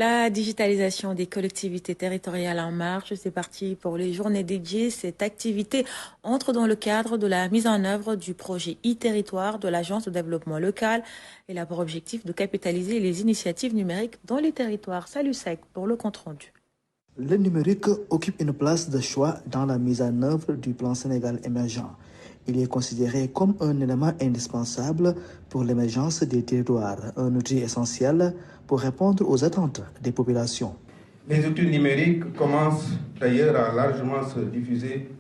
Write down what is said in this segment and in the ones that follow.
La digitalisation des collectivités territoriales en marche, c'est parti pour les journées dédiées. Cette activité entre dans le cadre de la mise en œuvre du projet e-territoire de l'Agence de développement local. Elle a pour objectif de capitaliser les initiatives numériques dans les territoires. Salut Sec pour le compte-rendu. Le numérique occupe une place de choix dans la mise en œuvre du plan Sénégal émergent. Il est considéré comme un élément indispensable pour l'émergence des territoires, un outil essentiel pour répondre aux attentes des populations. Les outils numériques commencent d'ailleurs à largement se diffuser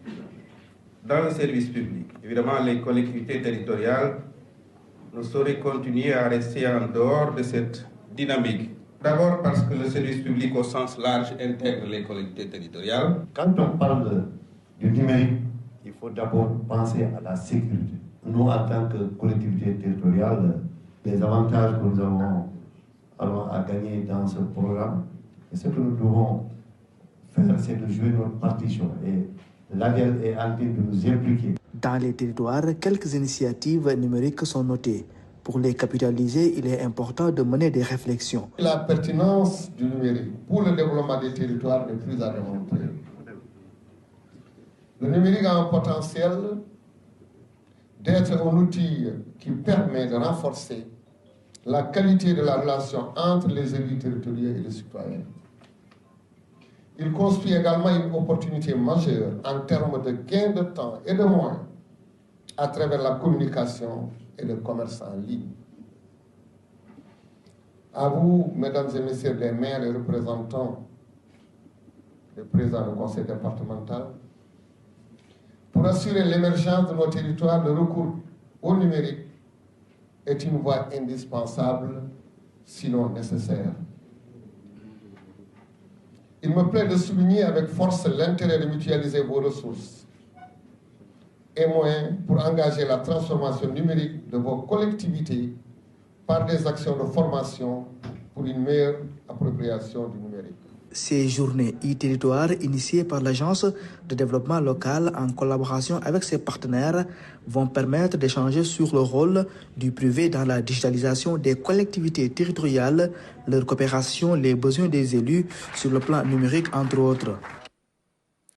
dans le service public. Évidemment, les collectivités territoriales ne sauraient continuer à rester en dehors de cette dynamique. D'abord parce que le service public au sens large intègre les collectivités territoriales. Quand on parle du numérique, il faut d'abord penser à la sécurité. Nous, en tant que collectivité territoriale, les avantages que nous avons à gagner dans ce programme, et ce que nous devons faire, c'est de jouer notre partition. Et l'ADEL est en train de nous impliquer. Dans les territoires, quelques initiatives numériques sont notées. Pour les capitaliser, il est important de mener des réflexions. La pertinence du numérique pour le développement des territoires n'est plus à démontrer. Le numérique a un potentiel d'être un outil qui permet de renforcer la qualité de la relation entre les élus territoriaux et les citoyens. Il constitue également une opportunité majeure en termes de gain de temps et de moyens à travers la communication et le commerce en ligne. À vous, mesdames et messieurs les maires et représentants, les présidents du conseil départemental, pour assurer l'émergence de nos territoires, le recours au numérique est une voie indispensable, sinon nécessaire. Il me plaît de souligner avec force l'intérêt de mutualiser vos ressources et moyens pour engager la transformation numérique de vos collectivités par des actions de formation pour une meilleure appropriation du numérique. Ces journées e-territoire initiées par l'Agence de développement local en collaboration avec ses partenaires vont permettre d'échanger sur le rôle du privé dans la digitalisation des collectivités territoriales, leur coopération, les besoins des élus sur le plan numérique entre autres.